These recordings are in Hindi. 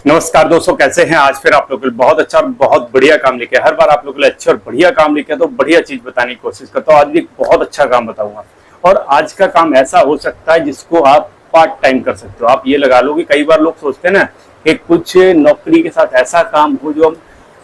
नमस्कार दोस्तों, कैसे हैं। आज फिर आप लोग के लिए बहुत अच्छा और बहुत बढ़िया काम लेके हर बार आप लोग के लिए अच्छे और बढ़िया काम लेके तो बढ़िया चीज बताने की कोशिश करता हूँ। आज भी एक बहुत अच्छा काम बताऊंगा और आज का काम ऐसा हो सकता है जिसको आप पार्ट टाइम कर सकते हो। आप ये लगा लो कि कई बार लोग सोचते हैं ना कि कुछ नौकरी के साथ ऐसा काम हो जो हम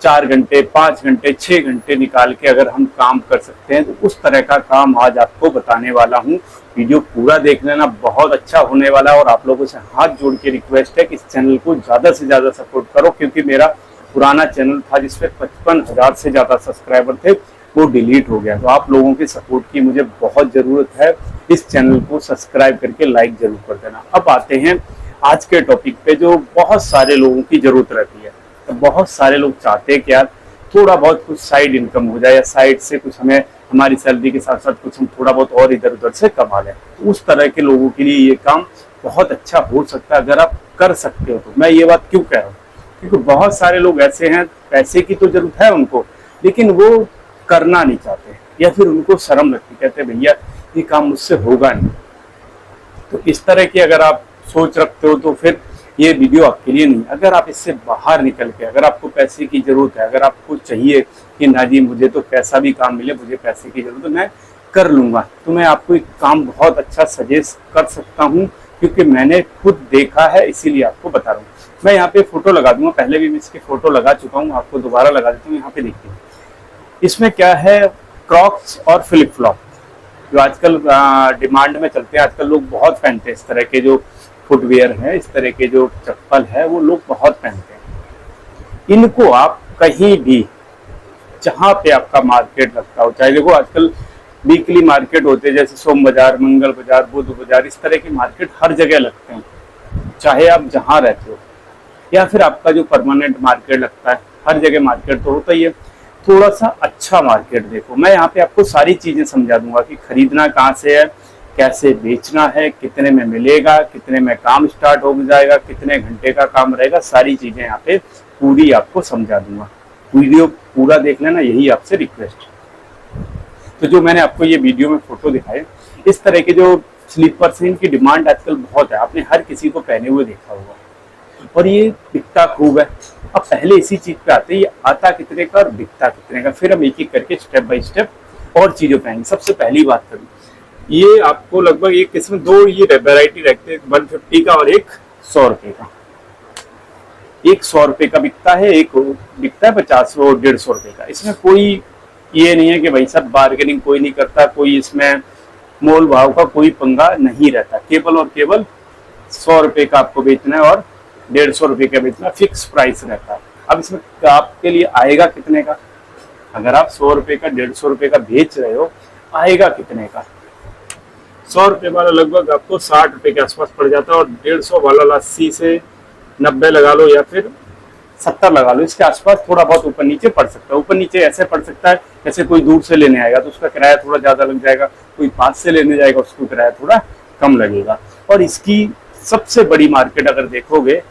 4 घंटे 5 घंटे 6 घंटे निकाल के अगर हम काम कर सकते हैं, तो उस तरह का काम आज आपको बताने वाला हूँ। वीडियो पूरा देख लेना, बहुत अच्छा होने वाला है। और आप लोगों से हाथ जोड़ के रिक्वेस्ट है कि इस चैनल को ज्यादा से ज्यादा सपोर्ट करो, क्योंकि मेरा पुराना चैनल था जिसपे 55,000 से ज्यादा सब्सक्राइबर थे, वो डिलीट हो गया। तो आप लोगों की सपोर्ट की मुझे बहुत जरूरत है। इस चैनल को सब्सक्राइब करके लाइक जरूर कर देना। अब आते हैं आज के टॉपिक पे, जो बहुत सारे लोगों की जरूरत रहती है। तो बहुत सारे लोग चाहते हैं कि यार थोड़ा बहुत कुछ साइड इनकम हो जाए, या साइड से कुछ हमें हमारी सैलरी के साथ साथ कुछ हम थोड़ा बहुत और इधर उधर से कमा लें। तो उस तरह के लोगों के लिए ये काम बहुत अच्छा हो सकता है अगर आप कर सकते हो। तो मैं ये बात क्यों कह रहा हूँ, क्योंकि बहुत सारे लोग ऐसे हैं, पैसे की तो जरूरत है उनको, लेकिन वो करना नहीं चाहते, या फिर उनको शर्म लगती, कहते भैया ये काम मुझसे होगा नहीं। तो इस तरह की अगर आप सोच रखते हो तो फिर ये वीडियो आपके लिए नहीं। अगर आप इससे बाहर निकल के, अगर आपको पैसे की जरूरत है, अगर आपको चाहिए कि ना जी मुझे तो कैसा भी काम मिले, मुझे पैसे की जरूरत है, मैं कर लूंगा, तो मैं आपको एक काम बहुत अच्छा सजेस्ट कर सकता हूँ, क्योंकि मैंने खुद देखा है, इसीलिए आपको बता रहा हूँ। मैं यहाँ पे फोटो लगा दूंगा, पहले भी मैं इसके फोटो लगा चुका हूँ, आपको दोबारा लगा देता हूँ। यहाँ पे देखिए, इसमें क्या है, क्रॉक्स और फ्लिप फ्लॉप जो आजकल डिमांड में चलते हैं। आजकल लोग बहुत पहनते हैं इस तरह के जो फुटवेयर है, इस तरह के जो चप्पल है, वो लोग बहुत पहनते हैं। इनको आप कहीं भी, जहां पे आपका मार्केट लगता हो, चाहे देखो आजकल वीकली मार्केट होते हैं, जैसे सोम बाजार, मंगल बाजार, बुध बाजार, इस तरह के मार्केट हर जगह लगते हैं, चाहे आप जहां रहते हो, या फिर आपका जो परमानेंट मार्केट लगता है, हर जगह मार्केट तो होता ही है। थोड़ा सा अच्छा मार्केट देखो। मैं यहाँ पे आपको सारी चीजें समझा दूंगा कि खरीदना कहाँ से है, कैसे बेचना है, कितने में मिलेगा, कितने में काम स्टार्ट हो जाएगा, कितने घंटे का काम रहेगा, सारी चीजें यहाँ पे पूरी आपको समझा दूंगा। वीडियो पूरा देख लेना, यही आपसे रिक्वेस्ट है। तो जो मैंने आपको ये वीडियो में फोटो दिखाए, इस तरह के जो स्लीपर्स हैं, इनकी डिमांड आजकल बहुत है। आपने हर किसी को पहने हुए देखा होगा और ये बिकता खूब है। अब पहले इसी चीज पे आते हैं, ये आता कितने का और बिकता कितने का, फिर हम एक एक करके स्टेप बाय स्टेप और चीजों पे आएंगे। सबसे पहली बात करूँ, ये आपको लगभग एक इसमें दो ये वेराइटी रखते हैं, 150 का और एक 100 रुपए का। एक 100 रुपए का बिकता है, एक बिकता है 50 और 150 रुपए का। इसमें कोई ये नहीं है कि भाई सब बार्गेनिंग कोई नहीं करता, कोई इसमें मोल भाव का कोई पंगा नहीं रहता। केवल और केवल 100 रुपए का आपको बेचना है और 150 रुपए का बेचना, फिक्स प्राइस रहता है। अब इसमें आपके लिए आएगा कितने का, अगर आप 100 रुपए का 150 रुपए का बेच रहे हो, आएगा कितने का। 100 रुपए वाला लगभग आपको 60 रुपए के आसपास पड़ जाता है, और 150 वाला 80 से 90 लगा लो, या फिर 70 लगा लो, इसके आसपास थोड़ा बहुत ऊपर नीचे पड़ सकता है। ऊपर नीचे ऐसे पड़ सकता है जैसे कोई दूर से लेने आएगा तो उसका किराया थोड़ा ज्यादा लग जाएगा, कोई पास से लेने जाएगा उसको किराया थोड़ा कम लगेगा। और इसकी सबसे बड़ी मार्केट अगर देखोगे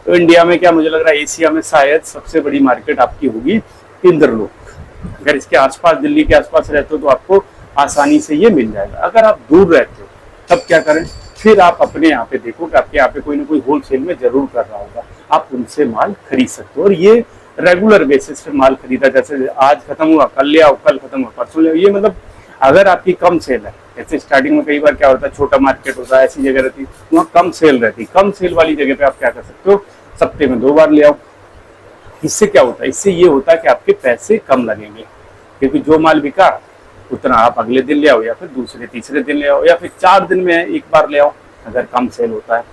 तो इंडिया में, क्या मुझे लग रहा है एशिया में शायद सबसे बड़ी मार्केट आपकी होगी इंद्रलोक। अगर इसके आसपास, दिल्ली के आसपास रहते हो तो आपको आसानी से ये मिल जाएगा। अगर आप दूर रहते हो तब क्या करें, फिर आप अपने यहाँ पे देखो कि आपके यहाँ पे कोई ना कोई होलसेल में जरूर कर रहा होगा, आप उनसे माल खरीद सकते हो। और ये रेगुलर बेसिस पे माल खरीदा, जैसे आज खत्म हुआ कल ले आओ, कल खत्म हुआ परसों ले आओ। ये मतलब अगर आपकी कम सेल है, जैसे स्टार्टिंग में कई बार क्या होता है, छोटा मार्केट होता है, ऐसी जगह रहती है वहाँ कम सेल रहती है, कम सेल वाली जगह पे आप क्या कर सकते हो, सप्ते में 2 बार ले आओ। इससे क्या होता है, इससे ये होता है कि आपके पैसे कम लगेंगे, क्योंकि जो माल बिका उतना आप अगले दिन ले आओ, या फिर दूसरे तीसरे दिन ले आओ, या फिर 4 दिन में एक बार ले आओ अगर कम सेल होता है।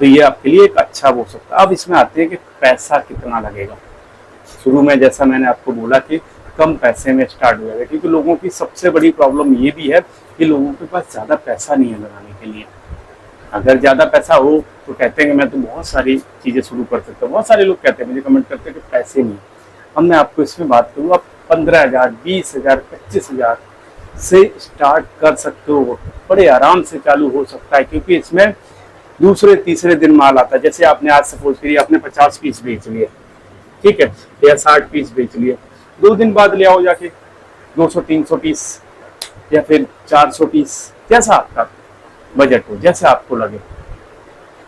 तो ये आपके लिए एक अच्छा हो सकता है। अब इसमें आते हैं कि पैसा कितना लगेगा। शुरू में जैसा मैंने आपको बोला कि कम पैसे में स्टार्ट हो जाएगा, क्योंकि लोगों की सबसे बड़ी प्रॉब्लम ये भी है कि लोगों के पास ज्यादा पैसा नहीं है लगाने के लिए। अगर ज्यादा पैसा हो तो कहते हैं कि मैं तो बहुत सारी चीजें शुरू कर सकता हूँ। बहुत सारे लोग कहते हैं, मुझे कमेंट करते हैं कि पैसे नहीं। अब मैं आपको इसमें बात करूँ, आप 15,000, 20,000, 25,000 से स्टार्ट कर सकते हो, बड़े आराम से चालू हो सकता है। क्योंकि इसमें दूसरे तीसरे दिन माल आता है। जैसे आपने आज सपोज करिए आपने 50 पीस बेच लिए, ठीक है, या 60 पीस बेच लिए, 2 दिन बाद ले आओ जाके 200-300 पीस, या फिर 400 पीस, जैसा आपका बजट हो, जैसे आपको लगे।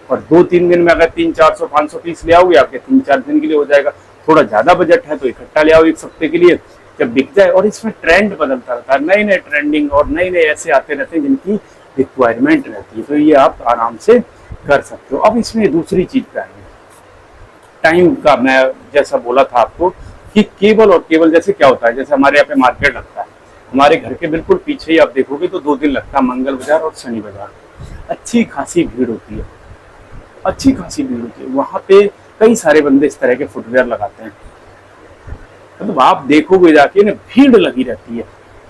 और 2-3 दिन में अगर 300-400-500 पीस ले आओगे आपके 3-4 दिन के लिए हो जाएगा। थोड़ा ज्यादा बजट है तो इकट्ठा ले आओ 1 हफ्ते के लिए, जब बिक जाए। और इसमें ट्रेंड बदलता रहता है, नए नए ट्रेंडिंग और नए नए ऐसे आते रहते हैं जिनकी रिक्वायरमेंट रहती है, तो ये आप आराम से कर सकते हो। अब इसमें दूसरी चीज पे आएंगे, टाइम का। मैं जैसा बोला था आपको कि केवल और केवल जैसे क्या होता है, जैसे हमारे यहाँ पे मार्केट लगता है, हमारे घर के बिल्कुल पीछे ही आप देखोगे तो 2 दिन लगता है, मंगल बाजार और शनि बाजार। अच्छी खासी भीड़ होती है, अच्छी खासी भीड़ होती है वहां पे। कई सारे बंदे इस तरह के फुटवेयर लगाते हैं, मतलब आप देखोगे जाके ना भीड़ लगी रहती है।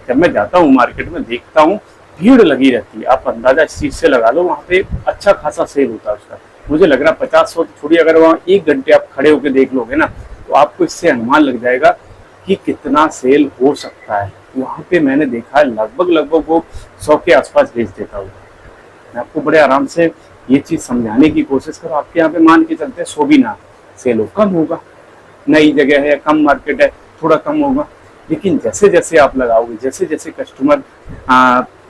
जब मैं जाता हूँ मार्केट में देखता हूँ भीड़ लगी रहती है। आप अंदाजा इस चीज से लगा लो, वहाँ पे अच्छा खासा सेल होता है उसका। मुझे लग रहा है 50-100 तो छोड़िए, अगर वहाँ 1 घंटे आप खड़े होकर देख लोगे ना तो आपको इससे अनुमान लग जाएगा कि कितना सेल हो सकता है। वहाँ पे मैंने देखा है लगभग वो 100 के आसपास बेच देता हूँ। मैं आपको बड़े आराम से ये चीज समझाने की कोशिश करो। आपके यहाँ पे मान के चलते 100 भी ना सेल हो, कम होगा, नई जगह है, कम मार्केट है, थोड़ा कम होगा। लेकिन जैसे जैसे आप लगाओगे, जैसे जैसे कस्टमर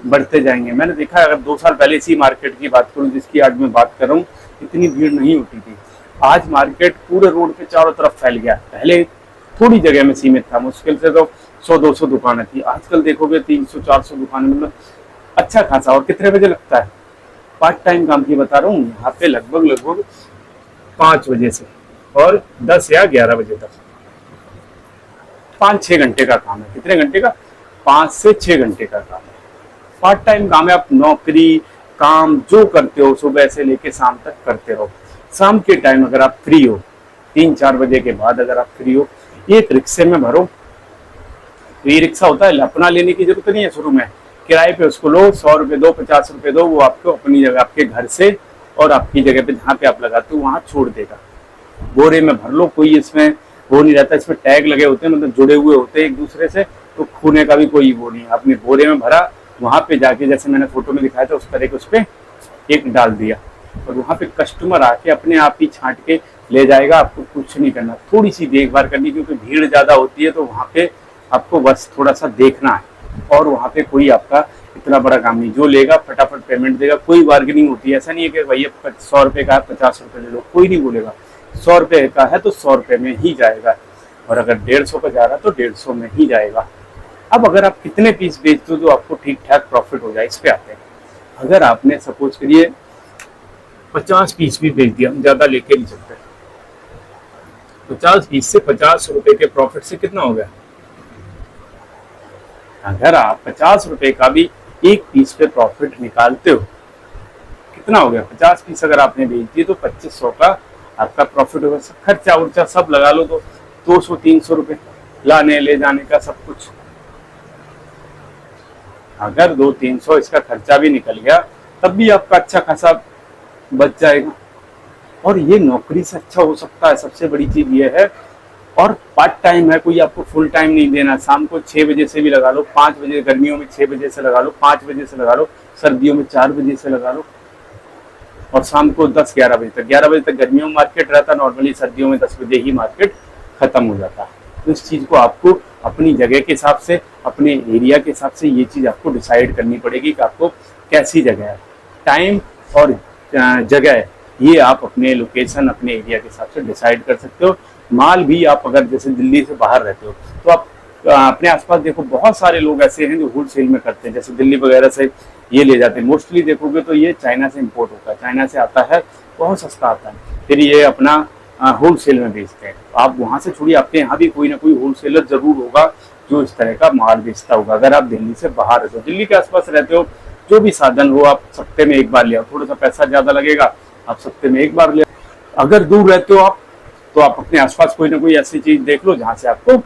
बढ़ते जाएंगे। मैंने देखा अगर 2 साल पहले इसी मार्केट की बात करूं जिसकी आज मैं बात कर रहा हूँ, इतनी भीड़ नहीं होती थी। आज मार्केट पूरे रोड पे चारों तरफ फैल गया। पहले थोड़ी जगह में सीमित था, मुश्किल से तो 100-200 दुकानें थी। आजकल देखोगे 300-400 दुकानें, मतलब अच्छा खासा। और कितने बजे लगता है, पार्ट टाइम काम की बता रहा हूँ, यहाँ पे लगभग 5 बजे से और 10 या 11 बजे तक 5-6 घंटे का काम है। कितने घंटे का, 5 से 6 घंटे का काम है। पार्ट टाइम काम है, आप नौकरी काम जो करते हो सुबह से लेके शाम तक करते रहो। शाम के टाइम अगर आप फ्री हो, 3-4 बजे के बाद अगर आप फ्री हो, एक रिक्शे में भरो। ई रिक्शा होता है, अपना लेने की जरूरत नहीं है, शुरू में किराए पे उसको लो, 100 रुपये दो, 50 रुपये दो, वो आपको अपनी जगह आपके घर से और आपकी जगह पे जहाँ पे आप लगाते हो वहां छोड़ देगा। बोरे में भर लो, कोई इसमें वो नहीं रहता। इसमें टैग लगे होते हैं, मतलब जुड़े हुए होते हैं एक दूसरे से, तो खोने का भी कोई वो नहीं है। आपने बोरे में भरा, वहां पे जाके जैसे मैंने फोटो में दिखाया था उस तरह के उस पर एक डाल दिया और वहां पे कस्टमर आके अपने आप ही छांट के ले जाएगा। आपको कुछ नहीं करना, थोड़ी सी देखभाल करनी, क्योंकि भीड़ ज्यादा होती है तो वहां पे आपको बस थोड़ा सा देखना है। और वहां पे कोई आपका इतना बड़ा काम नहीं, जो लेगा फटाफट पेमेंट देगा। कोई बार्गेनिंग होती है, ऐसा नहीं है कि भैया 100 रुपये का है 50 रुपये ले लो, कोई नहीं बोलेगा। 100 रुपये का है तो 100 रुपये में ही जाएगा, और अगर 150 का जा रहा है तो 150 में ही जाएगा। अब अगर आप कितने पीस बेचते हो तो आपको ठीक ठाक प्रॉफिट हो जाए, इस पे आते हैं। अगर आपने सपोज करिए 50 पीस भी बेच दिया, हम ज्यादा लेके नहीं सकते, 50 पीस से 50 रुपए के प्रॉफिट से कितना हो गया। अगर आप 50 रुपए का भी एक पीस पे प्रॉफिट निकालते हो, कितना हो गया, 50 पीस अगर आपने बेच दिए तो 2500 का आपका प्रॉफिट होगा। खर्चा उर्चा सब लगा लो तो 200-300 रुपए लाने ले जाने का सब कुछ। अगर 200-300 इसका खर्चा भी निकल गया तब भी आपका अच्छा खासा बच जाएगा। और ये नौकरी से अच्छा हो सकता है, सबसे बड़ी चीज ये है। और पार्ट टाइम है, कोई आपको फुल टाइम नहीं देना। शाम को 6 बजे से भी लगा लो, 5 बजे, गर्मियों में 6 बजे से लगा लो, 5 बजे से लगा लो, सर्दियों में 4 बजे से लगा लो, और शाम को 10-11 बजे तक। 11 बजे तक गर्मियों में मार्केट रहता है नॉर्मली, सर्दियों में 10 बजे ही मार्केट खत्म हो जाता है। तो इस चीज को आपको अपनी जगह के हिसाब से, अपने एरिया के हिसाब से ये चीज आपको डिसाइड करनी पड़ेगी कि आपको कैसी जगह है। टाइम और जगह ये आप अपने लोकेशन, अपने एरिया के हिसाब से डिसाइड कर सकते हो। माल भी आप अगर जैसे दिल्ली से बाहर रहते हो तो आप अपने आसपास देखो, बहुत सारे लोग ऐसे हैं जो होलसेल में करते हैं, जैसे दिल्ली वगैरह से ये ले जाते हैं। मोस्टली देखोगे तो ये चाइना से इम्पोर्ट होता है, चाइना से आता है, बहुत सस्ता आता है, फिर ये अपना होलसेल में बेचते हैं। तो आप वहां से छोड़िए, आपके यहाँ भी कोई ना कोई होलसेलर जरूर होगा जो इस तरह का माल बेचता होगा। अगर आप दिल्ली से बाहर रहते हो, दिल्ली के आसपास रहते हो, जो भी साधन हो आप सप्ते में एक बार ले आओ, थोड़ा सा पैसा ज्यादा लगेगा, आप सप्ते में एक बार ले आओ। अगर दूर रहते हो आप तो आप अपने आसपास कोई ना कोई ऐसी चीज देख लो जहां से आपको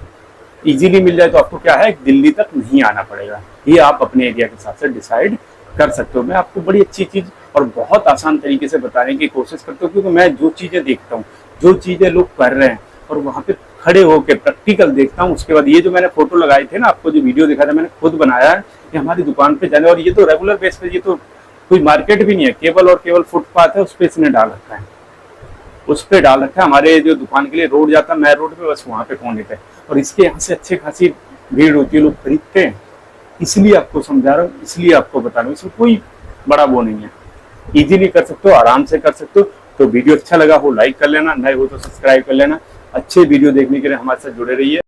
इजीली मिल जाए, तो आपको क्या है, दिल्ली तक नहीं आना पड़ेगा। ये आप अपने एरिया के हिसाब से डिसाइड कर सकते हो। मैं आपको बड़ी अच्छी चीज और बहुत आसान तरीके से बताने की कोशिश करता हूँ, क्योंकि मैं जो चीजें देखता हूँ, जो चीजें लोग कर रहे हैं और वहां पे खड़े होकर प्रैक्टिकल देखता हूँ। उसके बाद ये जो मैंने फोटो लगाए थे ना, आपको जो वीडियो दिखा था, मैंने खुद बनाया है। ये हमारी दुकान पे जाने, और ये तो रेगुलर बेस पे, ये तो कोई मार्केट भी नहीं है, केवल और केवल फुटपाथ है, उस पर इसने डाल रखा है, उस पे डाल रखा है। हमारे जो दुकान के लिए रोड जाता है, मैं रोड पे, बस वहां पे कोने पे, और इसके यहाँ से अच्छी खासी भीड़ होती है, लोग खरीदते हैं। इसलिए आपको समझा रहा हूँ, इसलिए आपको बता रहा हूँ, इसमें कोई बड़ा वो नहीं है। इजीली कर सकते हो, आराम से कर सकते हो। तो वीडियो अच्छा लगा हो लाइक कर लेना, नए हो तो सब्सक्राइब कर लेना। अच्छे वीडियो देखने के लिए हमारे साथ जुड़े रहिए।